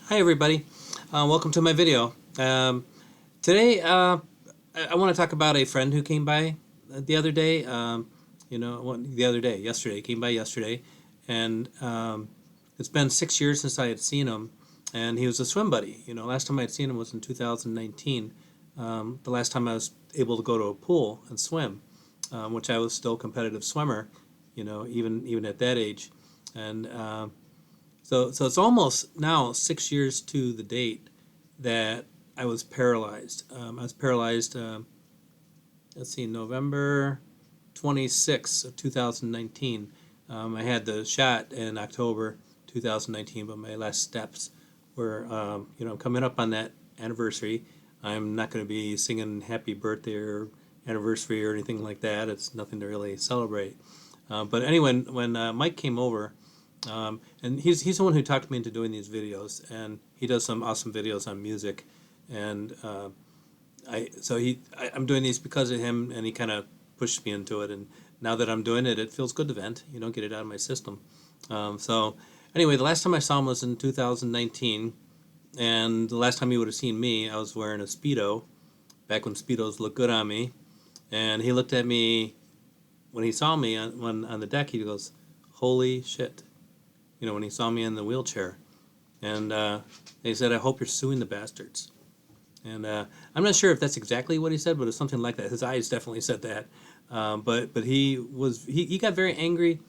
Hi everybody, welcome to my video. Today I want to talk about a friend who came by the other day. Yesterday, he came by yesterday, and it's been 6 years since I had seen him, and he was a swim buddy. Last time I had seen him was in 2019. The last time I was able to go to a pool and swim, which I was still a competitive swimmer, even at that age, and so it's almost now 6 years to the date that I was paralyzed. I was paralyzed, let's see, November 26th of 2019. I had the shot in October 2019, but my last steps were, coming up on that anniversary. I'm not going to be singing happy birthday or anniversary or anything like that. It's nothing to really celebrate. But anyway, when Mike came over, and he's the one who talked me into doing these videos, and he does some awesome videos on music, and I'm doing these because of him, and he kind of pushed me into it, and now that I'm doing it, it feels good to vent, get it out of my system. So anyway, the last time I saw him was in 2019, and the last time he would have seen me, I was wearing a Speedo, back when Speedos looked good on me, and he looked at me when he saw me on the deck. He goes, "Holy shit." When he saw me in the wheelchair. And he said, "I hope you're suing the bastards." And I'm not sure if that's exactly what he said, but it's something like that. His eyes definitely said that. But he got very angry,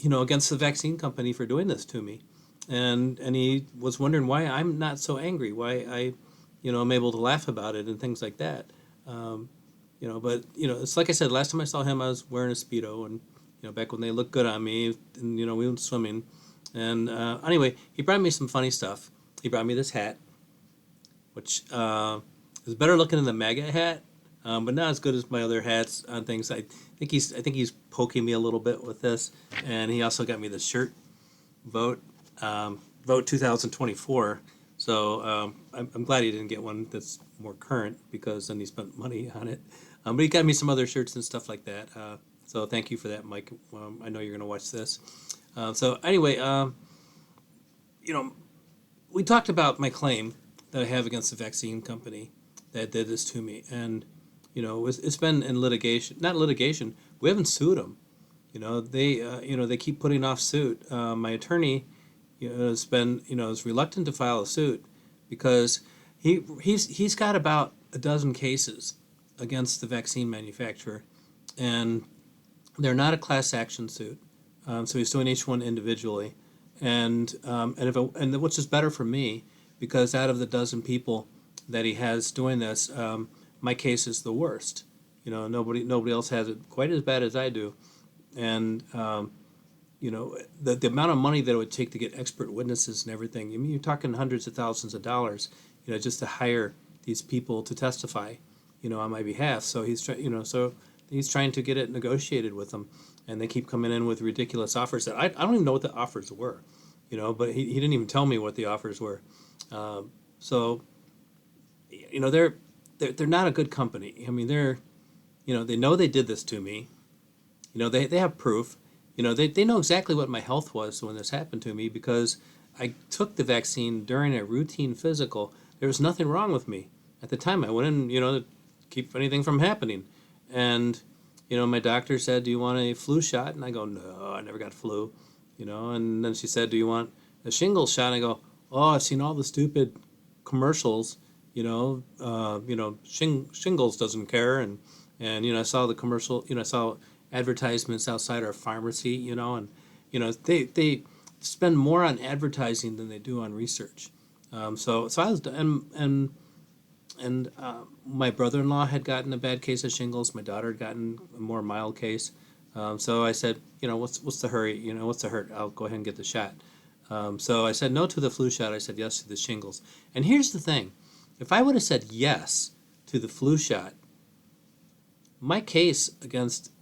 against the vaccine company for doing this to me. And he was wondering why I'm not so angry, why I'm able to laugh about it and things like that. But it's like I said, last time I saw him, I was wearing a Speedo, and back when they looked good on me, and we went swimming. And anyway, he brought me some funny stuff. He brought me this hat, which is better looking than the MAGA hat, but not as good as my other hats on things. I think he's poking me a little bit with this, and he also got me this shirt, vote vote 2024. So I'm glad he didn't get one that's more current, because then he spent money on it. But he got me some other shirts and stuff like that. So thank you for that, Mike. I know you're going to watch this. So anyway, we talked about my claim that I have against the vaccine company that did this to me, and it's been in litigation. Not litigation. We haven't sued them. They keep putting off suit. My attorney, is reluctant to file a suit because he's got about a dozen cases against the vaccine manufacturer, and they're not a class action suit. So he's doing each one individually, and which is better for me, because out of the dozen people that he has doing this, my case is the worst. Nobody else has it quite as bad as I do, and the amount of money that it would take to get expert witnesses and everything. I mean, you're talking hundreds of thousands of dollars, just to hire these people to testify, on my behalf. So he's trying to get it negotiated with them, and they keep coming in with ridiculous offers that I don't even know what the offers were, but he didn't even tell me what the offers were. So they're not a good company. I mean, they know they did this to me. They have proof. They know exactly what my health was when this happened to me, because I took the vaccine during a routine physical. There was nothing wrong with me at the time. I went in, to keep anything from happening. And, my doctor said, "Do you want a flu shot?" And I go, "No, I never got flu." And then she said, "Do you want a shingles shot?" And I go, "Oh, I've seen all the stupid commercials, Shingles doesn't care." And I saw the commercial, I saw advertisements outside our pharmacy, and, they spend more on advertising than they do on research. So I was, and my brother-in-law had gotten a bad case of shingles. My daughter had gotten a more mild case. So I said, what's the hurry? What's the hurt? I'll go ahead and get the shot. So I said no to the flu shot. I said yes to the shingles. And here's the thing. If I would have said yes to the flu shot, my case against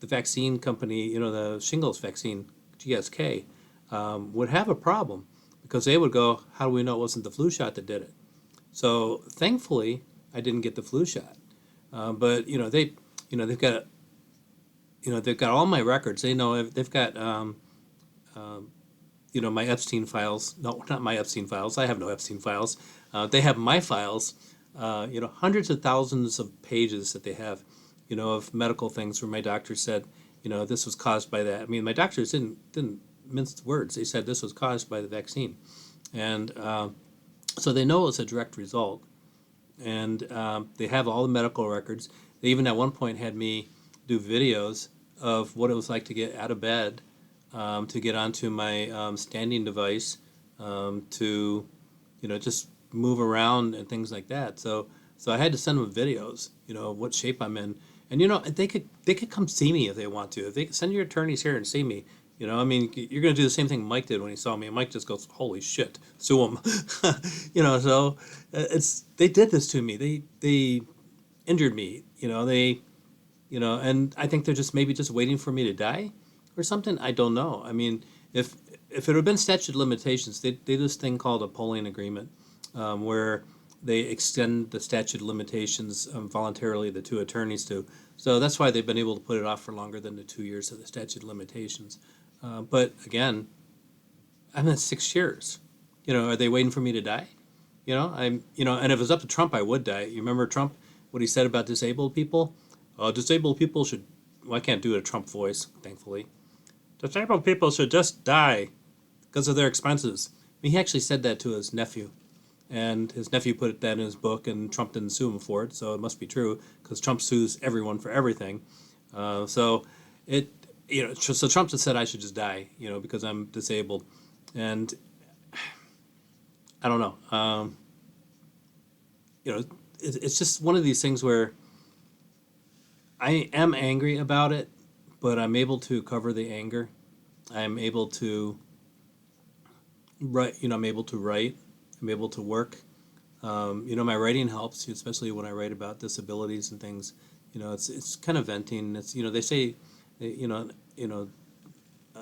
the vaccine company, the shingles vaccine, GSK, would have a problem, because they would go, "How do we know it wasn't the flu shot that did it?" So thankfully, I didn't get the flu shot. But they've got all my records. They know they've got my Epstein files. No, not my Epstein files. I have no Epstein files. They have my files. Hundreds of thousands of pages that they have, of medical things where my doctor said, this was caused by that. I mean, my doctors didn't mince words. They said this was caused by the vaccine, and so they know it's a direct result. And they have all the medical records. They even at one point had me do videos of what it was like to get out of bed, to get onto my standing device, to just move around and things like that. So I had to send them videos, of what shape I'm in, and they could come see me if they want to. If they send your attorneys here and see me, I mean, you're going to do the same thing Mike did when he saw me. And Mike just goes, "Holy shit, sue him," So they did this to me. They injured me. And I think they're maybe just waiting for me to die or something. I don't know. I mean, if it had been statute of limitations, they do this thing called a polling agreement, where they extend the statute of limitations voluntarily, the two attorneys do. So that's why they've been able to put it off for longer than the 2 years of the statute of limitations. But again, I'm at 6 years. Are they waiting for me to die? And if it was up to Trump, I would die. You remember Trump, what he said about disabled people? Disabled people should, well, I can't do a Trump voice, thankfully. Disabled people should just die because of their expenses. I mean, he actually said that to his nephew. And his nephew put that in his book, and Trump didn't sue him for it, so it must be true, because Trump sues everyone for everything. So Trump just said I should just die, because I'm disabled, and I don't know. It's just one of these things where I am angry about it, but I'm able to cover the anger. I'm able to write. I'm able to write. I'm able to work. My writing helps, especially when I write about disabilities and things. It's kind of venting. It's they say,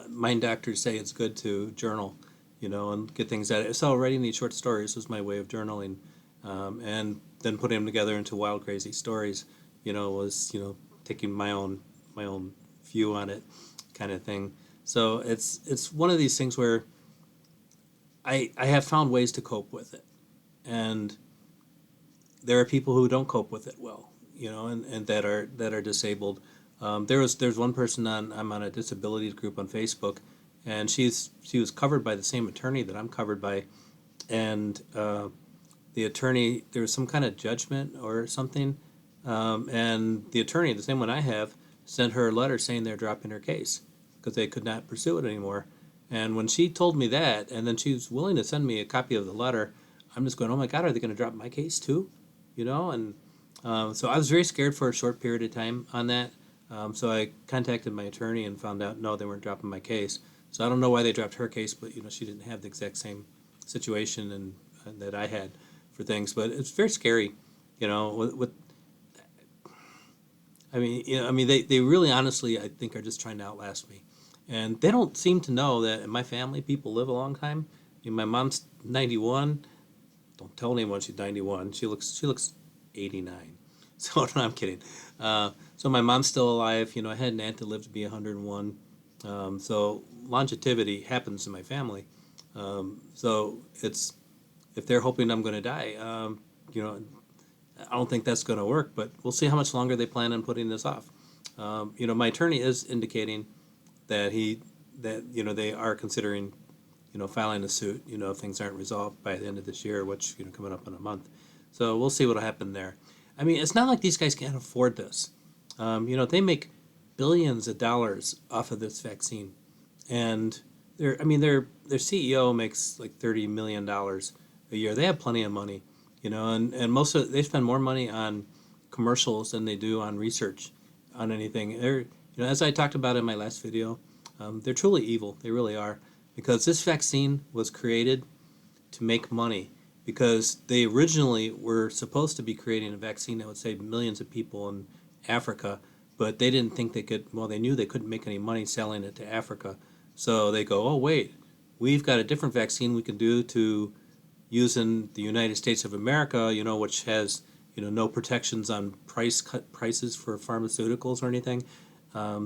mind doctors say it's good to journal, and get things out. So writing these short stories was my way of journaling, and then putting them together into wild, crazy stories. Was taking my own view on it, kind of thing. So it's one of these things where I have found ways to cope with it, and there are people who don't cope with it well, and that are disabled. There's one person I'm on a disability group on Facebook, and she was covered by the same attorney that I'm covered by, and the attorney, there was some kind of judgment or something, and the attorney, the same one I have, sent her a letter saying they're dropping her case because they could not pursue it anymore. And when she told me that, and then she was willing to send me a copy of the letter, I'm just going, oh my God, are they going to drop my case too? And so I was very scared for a short period of time on that. So I contacted my attorney and found out, no, they weren't dropping my case. So I don't know why they dropped her case, but she didn't have the exact same situation and that I had for things. But it's very scary, with they really honestly, I think, are just trying to outlast me. And they don't seem to know that in my family, people live a long time. My mom's 91. Don't tell anyone she's 91. She looks 89. So no, I'm kidding. So my mom's still alive. I had an aunt that lived to be 101. So longevity happens in my family. So if they're hoping I'm going to die, I don't think that's going to work. But we'll see how much longer they plan on putting this off. My attorney is indicating that they are considering filing a suit if things aren't resolved by the end of this year, which coming up in a month. So we'll see what'll happen there. I mean, it's not like these guys can't afford this. They make billions of dollars off of this vaccine, and their CEO makes like $30 million a year. They have plenty of money, and they spend more money on commercials than they do on research on anything. As I talked about in my last video, they're truly evil. They really are, because this vaccine was created to make money, because they originally were supposed to be creating a vaccine that would save millions of people in Africa, but they didn't think they could. Well, they knew they couldn't make any money selling it to Africa, so they go, oh wait, we've got a different vaccine we can do to use in the United States of America, which has no protections on prices for pharmaceuticals or anything.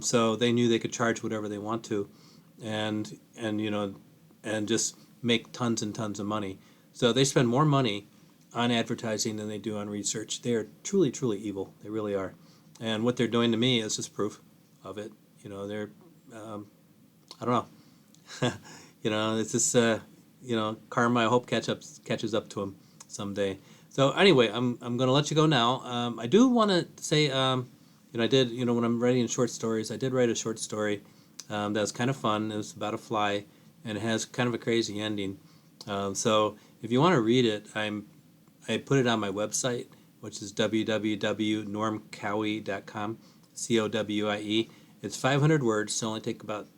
So they knew they could charge whatever they want to, and and just make tons and tons of money. So they spend more money on advertising than they do on research. They are truly, truly evil. They really are. And what they're doing to me is just proof of it. They're, I don't know. It's just, karma, I hope catches up to them someday. So anyway, I'm going to let you go now. I do want to say, I did, when I'm writing short stories, I did write a short story that was kind of fun. It was about a fly, and it has kind of a crazy ending. So if you want to read it, I put it on my website, which is www.normcowie.com, COWIE. It's 500 words, so only take about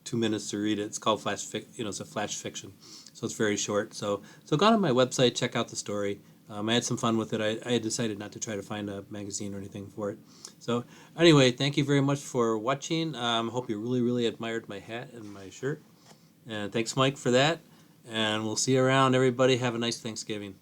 2 minutes to read it. It's called it's a flash fiction, so it's very short. So go on my website, check out the story. I had some fun with it. I had decided not to try to find a magazine or anything for it. So anyway, thank you very much for watching. Hope you really, really admired my hat and my shirt. And thanks, Mike, for that. And we'll see you around, everybody. Have a nice Thanksgiving.